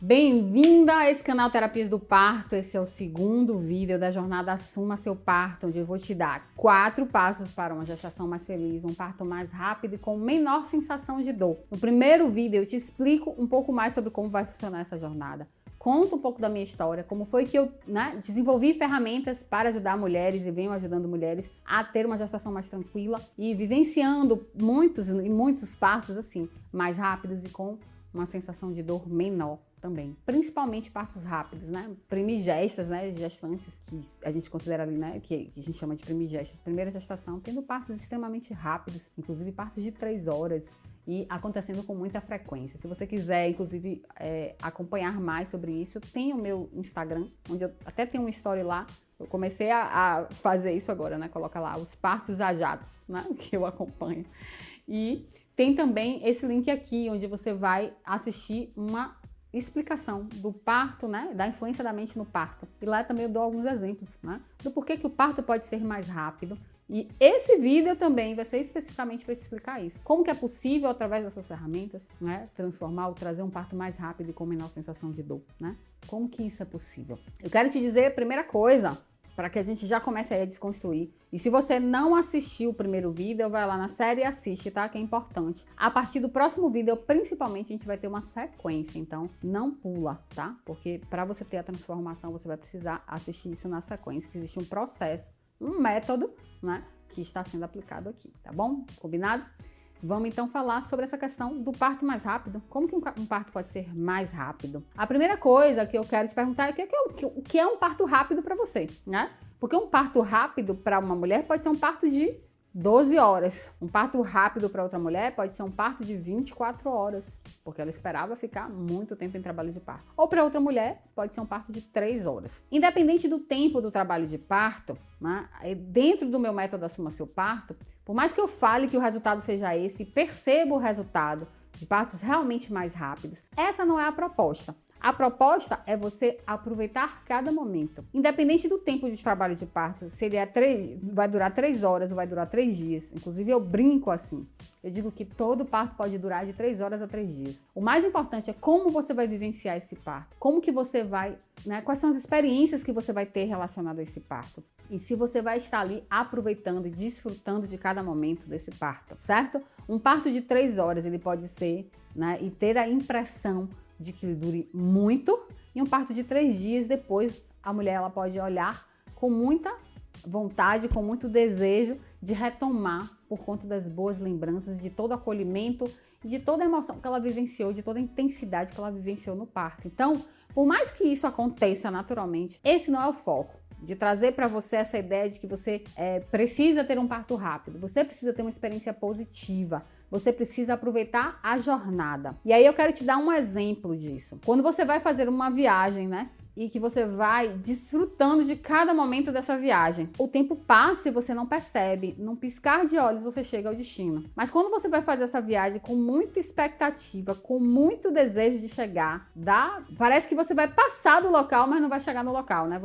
Bem-vinda a esse canal Terapias do Parto. Esse é o segundo vídeo da jornada Assuma Seu Parto, onde eu vou te dar 4 passos para uma gestação mais feliz, um parto mais rápido e com menor sensação de dor. No primeiro vídeo eu te explico um pouco mais sobre como vai funcionar essa jornada. Conto um pouco da minha história, como foi que eu desenvolvi ferramentas para ajudar mulheres e venho ajudando mulheres a ter uma gestação mais tranquila e vivenciando muitos partos assim, mais rápidos e com uma sensação de dor menor também. Principalmente partos rápidos, né? Primigestas, né? Gestantes, que a gente considera ali, né? Que a gente chama de primigestas. Primeira gestação, tendo partos extremamente rápidos, inclusive partos de 3 horas e acontecendo com muita frequência. Se você quiser, inclusive, acompanhar mais sobre isso, tem o meu Instagram, onde eu até tenho uma story lá. Eu comecei a fazer isso agora, né? Coloca lá os partos a jatos, né? Que eu acompanho. E tem também esse link aqui, onde você vai assistir uma explicação do parto, né? Da influência da mente no parto. E lá também eu dou alguns exemplos, né? Do porquê que o parto pode ser mais rápido. E esse vídeo também vai ser especificamente para te explicar isso. Como que é possível, através dessas ferramentas, né? Transformar ou trazer um parto mais rápido e com menor sensação de dor, né? Como que isso é possível? Eu quero te dizer a primeira coisa, para que a gente já comece aí a desconstruir. E se você não assistiu o primeiro vídeo, vai lá na série e assiste, tá? Que é importante. A partir do próximo vídeo, principalmente, a gente vai ter uma sequência, então não pula, tá? Porque para você ter a transformação, você vai precisar assistir isso na sequência, que existe um processo, um método, né? Que está sendo aplicado aqui, tá bom? Combinado? Vamos então falar sobre essa questão do parto mais rápido. Como que um parto pode ser mais rápido? A primeira coisa que eu quero te perguntar é o que é um parto rápido para você, né? Porque um parto rápido para uma mulher pode ser um parto de 12 horas. Um parto rápido para outra mulher pode ser um parto de 24 horas, porque ela esperava ficar muito tempo em trabalho de parto. Ou para outra mulher pode ser um parto de 3 horas. Independente do tempo do trabalho de parto, né? Dentro do meu método Assuma Seu Parto, por mais que eu fale que o resultado seja esse, perceba o resultado de partos realmente mais rápidos, essa não é a proposta. A proposta é você aproveitar cada momento. Independente do tempo de trabalho de parto, se ele vai durar 3 horas ou vai durar 3 dias. Inclusive eu brinco assim. Eu digo que todo parto pode durar de 3 horas a 3 dias. O mais importante é como você vai vivenciar esse parto. Como que você vai, né? Quais são as experiências que você vai ter relacionado a esse parto. E se você vai estar ali aproveitando e desfrutando de cada momento desse parto, certo? Um parto de 3 horas, ele pode ser, né? E ter a impressão de que ele dure muito. E um parto de 3 dias, depois a mulher ela pode olhar com muita vontade, com muito desejo de retomar por conta das boas lembranças, de todo o acolhimento, de toda a emoção que ela vivenciou, de toda a intensidade que ela vivenciou no parto. Então, por mais que isso aconteça naturalmente, esse não é o foco. De trazer para você essa ideia de que você precisa ter um parto rápido, você precisa ter uma experiência positiva, você precisa aproveitar a jornada. E aí eu quero te dar um exemplo disso. Quando você vai fazer uma viagem, né? E que você vai desfrutando de cada momento dessa viagem. O tempo passa e você não percebe. Num piscar de olhos você chega ao destino. Mas quando você vai fazer essa viagem com muita expectativa, com muito desejo de chegar, parece que você vai passar do local, mas não vai chegar no local, né?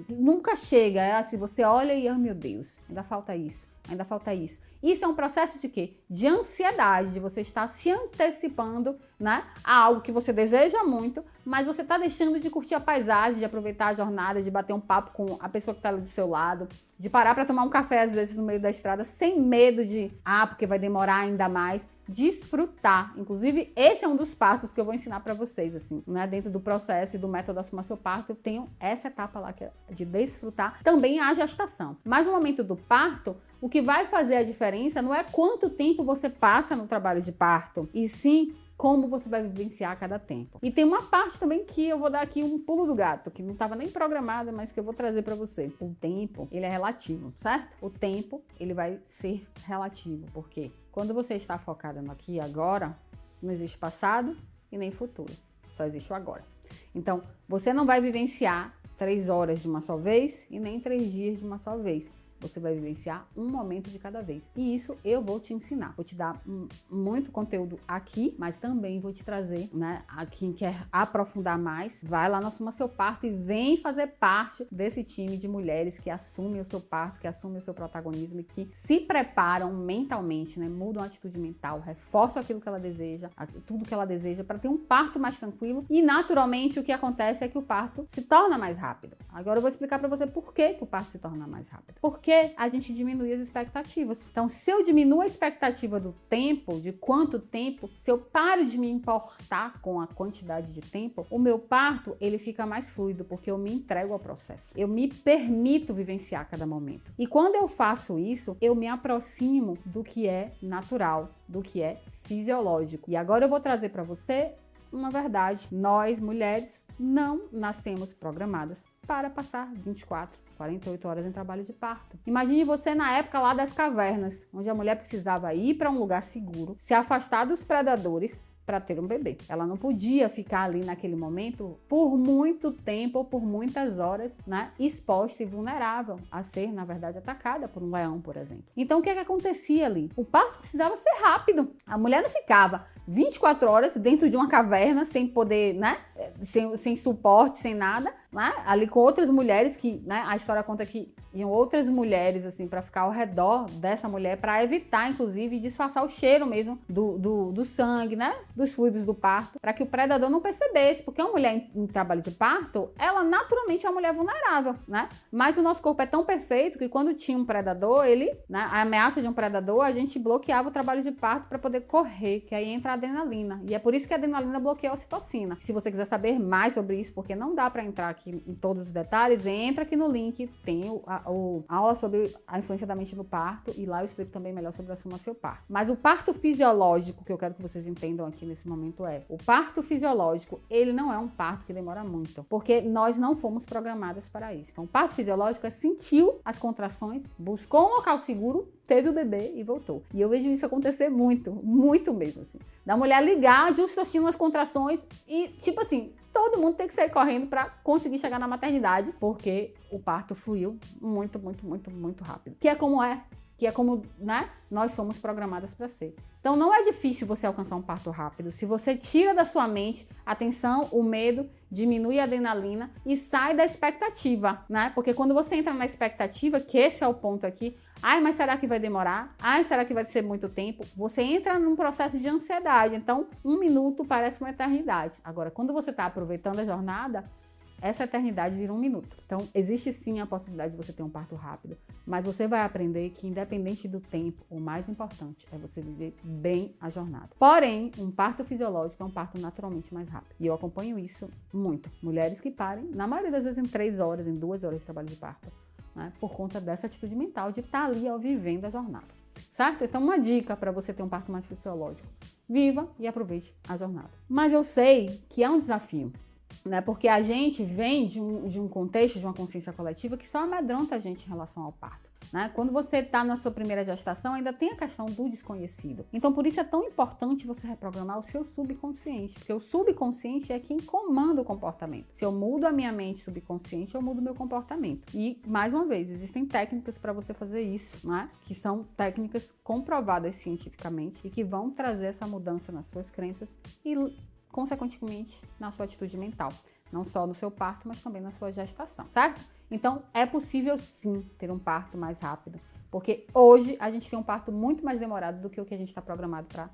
Nunca chega. É assim, você olha e, meu Deus, ainda falta isso. Ainda falta isso. Isso é um processo de quê? De ansiedade, de você estar se antecipando, né, a algo que você deseja muito, mas você está deixando de curtir a paisagem, de aproveitar a jornada, de bater um papo com a pessoa que está ali do seu lado, de parar para tomar um café às vezes no meio da estrada, sem medo de, porque vai demorar ainda mais. Desfrutar. Inclusive, esse é um dos passos que eu vou ensinar para vocês, assim, né? Dentro do processo e do método Assuma Seu Parto, eu tenho essa etapa lá que é de desfrutar também a gestação. Mas no momento do parto, o que vai fazer a diferença não é quanto tempo você passa no trabalho de parto, e sim como você vai vivenciar cada tempo. E tem uma parte também que eu vou dar aqui um pulo do gato, que não estava nem programada, mas que eu vou trazer para você. O tempo, ele é relativo, certo? O tempo, ele vai ser relativo, porque quando você está focada no aqui e agora, não existe passado e nem futuro, só existe o agora. Então, você não vai vivenciar 3 horas de uma só vez e nem 3 dias de uma só vez. Você vai vivenciar um momento de cada vez. E isso eu vou te ensinar. Vou te dar muito conteúdo aqui, mas também vou te trazer, né? A quem quer aprofundar mais, vai lá no Assuma Seu Parto e vem fazer parte desse time de mulheres que assumem o seu parto, que assumem o seu protagonismo e que se preparam mentalmente, né? Mudam a atitude mental, reforçam aquilo que ela deseja, tudo que ela deseja para ter um parto mais tranquilo e naturalmente o que acontece é que o parto se torna mais rápido. Agora eu vou explicar para você por que o parto se torna mais rápido. Porque a gente diminui as expectativas. Então, se eu diminuo a expectativa do tempo, de quanto tempo, se eu paro de me importar com a quantidade de tempo, o meu parto, ele fica mais fluido, porque eu me entrego ao processo. Eu me permito vivenciar cada momento. E quando eu faço isso, eu me aproximo do que é natural, do que é fisiológico. E agora eu vou trazer para você uma verdade. Nós, mulheres, não nascemos programadas para passar 24, 48 horas em trabalho de parto. Imagine você na época lá das cavernas, onde a mulher precisava ir para um lugar seguro, se afastar dos predadores para ter um bebê. Ela não podia ficar ali naquele momento por muito tempo ou por muitas horas, né, exposta e vulnerável a ser, na verdade, atacada por um leão, por exemplo. Então, o que acontecia ali? O parto precisava ser rápido. A mulher não ficava 24 horas dentro de uma caverna sem poder, né, sem suporte, sem nada, né, ali com outras mulheres que, né, a história conta que iam outras mulheres, assim, para ficar ao redor dessa mulher, para evitar, inclusive, disfarçar o cheiro mesmo do sangue, né, dos fluidos do parto, para que o predador não percebesse, porque uma mulher em trabalho de parto, ela naturalmente é uma mulher vulnerável, né, mas o nosso corpo é tão perfeito que quando tinha um predador, ele, né, a ameaça de um predador, a gente bloqueava o trabalho de parto para poder correr, que aí entra a adrenalina, e é por isso que a adrenalina bloqueia a ocitocina. Se você quiser saber mais sobre isso, porque não dá para entrar aqui em todos os detalhes, entra aqui no link, tem a aula sobre a influência da mente no parto, e lá eu explico também melhor sobre Assuma Seu Parto. Mas o parto fisiológico, que eu quero que vocês entendam aqui nesse momento o parto fisiológico, ele não é um parto que demora muito, porque nós não fomos programadas para isso. Então, o parto fisiológico sentiu as contrações, buscou um local seguro, teve o bebê e voltou. E eu vejo isso acontecer muito, muito mesmo, assim. Da mulher ligar, justo assistindo as contrações e, tipo assim, todo mundo tem que sair correndo para conseguir chegar na maternidade, porque o parto fluiu muito, muito, muito, muito rápido. Que é como, né, nós somos programadas para ser. Então, não é difícil você alcançar um parto rápido. Se você tira da sua mente a tensão, o medo, diminui a adrenalina e sai da expectativa, né? Porque quando você entra na expectativa, que esse é o ponto aqui, ai, mas será que vai demorar? Ai, será que vai ser muito tempo? Você entra num processo de ansiedade. Então, 1 minuto parece uma eternidade. Agora, quando você está aproveitando a jornada, essa eternidade vira 1 minuto. Então, existe sim a possibilidade de você ter um parto rápido, mas você vai aprender que, independente do tempo, o mais importante é você viver bem a jornada. Porém, um parto fisiológico é um parto naturalmente mais rápido. E eu acompanho isso muito. Mulheres que parem, na maioria das vezes, em 3 horas, em 2 horas de trabalho de parto, né, por conta dessa atitude mental de estar ali vivendo a jornada. Certo? Então, uma dica para você ter um parto mais fisiológico: viva e aproveite a jornada. Mas eu sei que é um desafio, né? Porque a gente vem de um contexto, de uma consciência coletiva que só amedronta a gente em relação ao parto, né? Quando você está na sua primeira gestação, ainda tem a questão do desconhecido. Então, por isso é tão importante você reprogramar o seu subconsciente, porque o subconsciente é quem comanda o comportamento. Se eu mudo a minha mente subconsciente, eu mudo o meu comportamento. E, mais uma vez, existem técnicas para você fazer isso, né? Que são técnicas comprovadas cientificamente e que vão trazer essa mudança nas suas crenças e, consequentemente, na sua atitude mental. Não só no seu parto, mas também na sua gestação, certo? Então, é possível sim ter um parto mais rápido, porque hoje a gente tem um parto muito mais demorado do que o que a gente está programado para,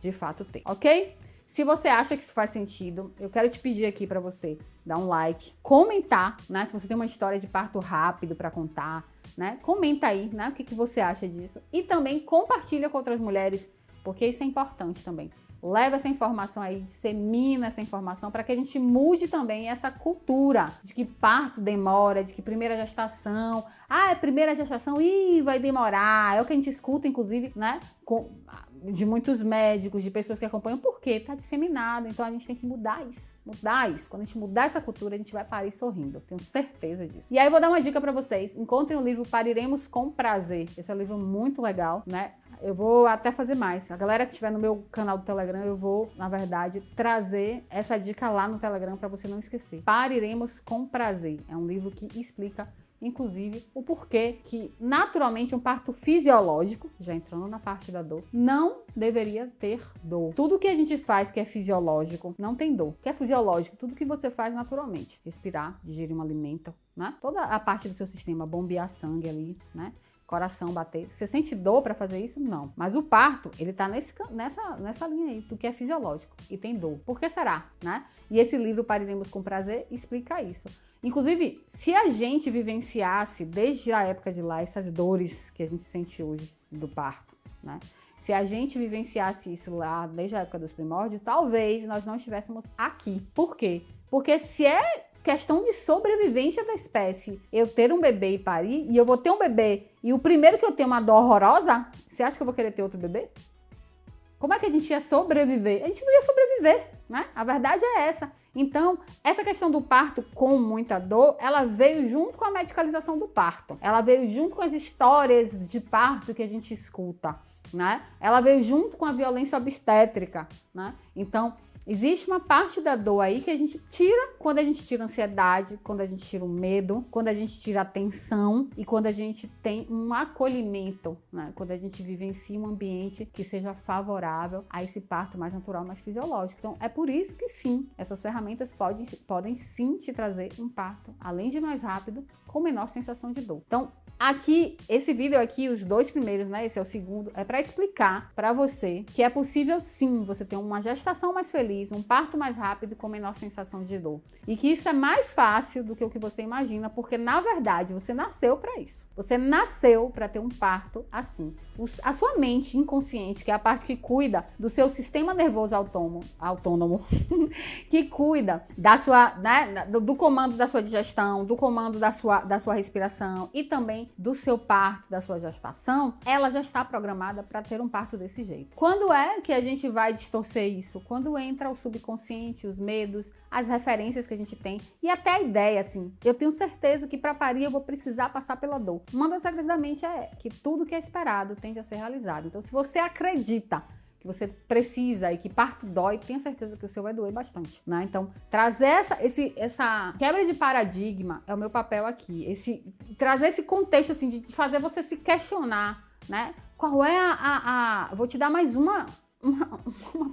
de fato, ter, ok? Se você acha que isso faz sentido, eu quero te pedir aqui para você dar um like, comentar, né? Se você tem uma história de parto rápido para contar, né? Comenta aí, né? O que você acha disso. E também compartilha com outras mulheres, porque isso é importante também. Leva essa informação aí, dissemina essa informação para que a gente mude também essa cultura de que parto demora, de que primeira gestação, é primeira gestação, vai demorar. É o que a gente escuta, inclusive, né, de muitos médicos, de pessoas que acompanham, porque tá disseminado. Então a gente tem que mudar isso. Quando a gente mudar essa cultura, a gente vai parir sorrindo. Tenho certeza disso. E aí eu vou dar uma dica para vocês. Encontrem o livro Pariremos com Prazer. Esse é um livro muito legal, né? Eu vou até fazer mais. A galera que estiver no meu canal do Telegram, eu vou, na verdade, trazer essa dica lá no Telegram para você não esquecer. Pariremos com Prazer. É um livro que explica inclusive, o porquê que naturalmente um parto fisiológico, já entrando na parte da dor, não deveria ter dor. Tudo que a gente faz que é fisiológico não tem dor. Que é fisiológico, tudo que você faz naturalmente. Respirar, digerir um alimento, né? Toda a parte do seu sistema, bombear sangue ali, né? Coração bater. Você sente dor para fazer isso? Não. Mas o parto, ele tá nessa linha aí, do que é fisiológico e tem dor. Por que será, né? E esse livro, Pariremos com Prazer, explica isso. Inclusive, se a gente vivenciasse desde a época de lá essas dores que a gente sente hoje do parto, né? Se a gente vivenciasse isso lá desde a época dos primórdios, talvez nós não estivéssemos aqui. Por quê? Porque se é questão de sobrevivência da espécie, eu ter um bebê e parir, e eu vou ter um bebê, e o primeiro que eu tenho uma dor horrorosa, você acha que eu vou querer ter outro bebê? Como é que a gente ia sobreviver? A gente não ia sobreviver, né? A verdade é essa. Então, essa questão do parto com muita dor, ela veio junto com a medicalização do parto. Ela veio junto com as histórias de parto que a gente escuta, né? Ela veio junto com a violência obstétrica, né? Então, existe uma parte da dor aí que a gente tira quando a gente tira a ansiedade, quando a gente tira o medo, quando a gente tira a tensão e quando a gente tem um acolhimento, né? Quando a gente vivencia um ambiente que seja favorável a esse parto mais natural, mais fisiológico. Então, é por isso que sim, essas ferramentas podem sim te trazer um parto, além de mais rápido, com menor sensação de dor. Então, aqui, esse vídeo aqui, os dois primeiros, né? Esse é o segundo, é para explicar para você que é possível sim você ter uma gestação mais feliz, um parto mais rápido com menor sensação de dor. E que isso é mais fácil do que o que você imagina, porque na verdade você nasceu para isso. Você nasceu para ter um parto assim. A sua mente inconsciente, que é a parte que cuida do seu sistema nervoso autônomo que cuida da sua, né, do comando da sua digestão, do comando da sua respiração e também do seu parto, da sua gestação, ela já está programada para ter um parto desse jeito. Quando é que a gente vai distorcer isso? Quando entra o subconsciente, os medos, as referências que a gente tem e até a ideia, assim, eu tenho certeza que para parir eu vou precisar passar pela dor. Uma das regras da mente é que tudo que é esperado tende a ser realizado. Então, se você acredita que você precisa e que parto dói, tenha certeza que o seu vai doer bastante, né? Então, trazer essa quebra de paradigma é o meu papel aqui. Trazer esse contexto, assim, de fazer você se questionar, né? Qual é vou te dar mais uma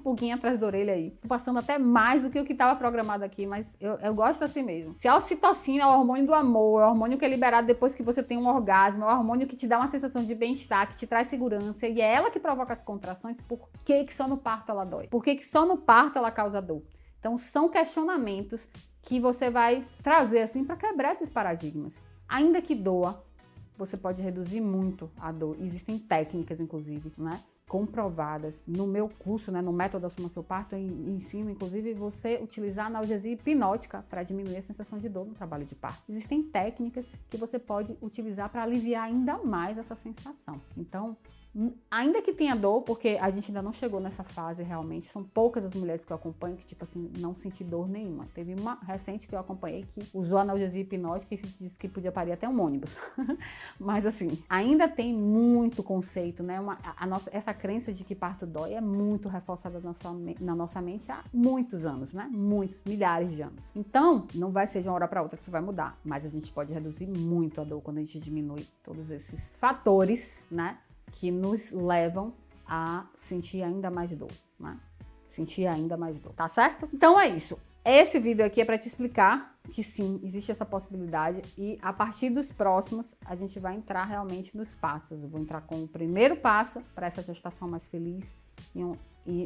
pulguinha atrás da orelha aí. Tô passando até mais do que o que estava programado aqui, mas eu gosto assim mesmo. Se a ocitocina é o hormônio do amor, é o hormônio que é liberado depois que você tem um orgasmo, é o hormônio que te dá uma sensação de bem-estar, que te traz segurança, e é ela que provoca as contrações, por que só no parto ela dói? Por que só no parto ela causa dor? Então são questionamentos que você vai trazer assim para quebrar esses paradigmas. Ainda que doa, você pode reduzir muito a dor. Existem técnicas, inclusive, né, comprovadas. No meu curso, né, no Método Assuma Seu Parto, eu ensino, inclusive, você utilizar analgesia hipnótica para diminuir a sensação de dor no trabalho de parto. Existem técnicas que você pode utilizar para aliviar ainda mais essa sensação. Então, ainda que tenha dor, porque a gente ainda não chegou nessa fase realmente, são poucas as mulheres que eu acompanho que, tipo assim, não senti dor nenhuma. Teve uma recente que eu acompanhei que usou analgesia hipnótica e disse que podia parir até um ônibus. Mas assim, ainda tem muito conceito, né? Essa crença de que parto dói é muito reforçada na nossa mente há muitos anos, né? Muitos, milhares de anos. Então, não vai ser de uma hora para outra que isso vai mudar, mas a gente pode reduzir muito a dor quando a gente diminui todos esses fatores, né, que nos levam a sentir ainda mais dor, né? Sentir ainda mais dor, tá certo? Então é isso. Esse vídeo aqui é para te explicar que sim, existe essa possibilidade e a partir dos próximos a gente vai entrar realmente nos passos. Eu vou entrar com o primeiro passo para essa gestação mais feliz e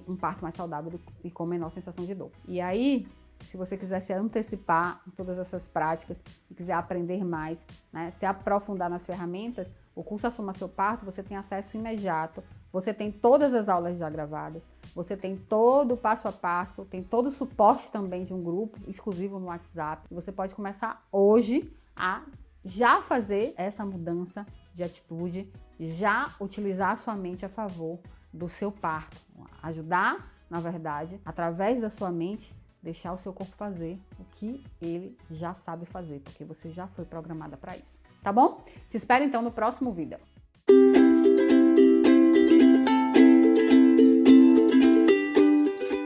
um parto mais saudável e com menor sensação de dor. E aí, se você quiser se antecipar em todas essas práticas e quiser aprender mais, né, se aprofundar nas ferramentas, o curso Assuma Seu Parto, você tem acesso imediato, você tem todas as aulas já gravadas, você tem todo o passo a passo, tem todo o suporte também de um grupo exclusivo no WhatsApp. Você pode começar hoje a já fazer essa mudança de atitude, já utilizar a sua mente a favor do seu parto, ajudar, na verdade, através da sua mente, deixar o seu corpo fazer o que ele já sabe fazer, porque você já foi programada para isso, tá bom? Te espero então no próximo vídeo.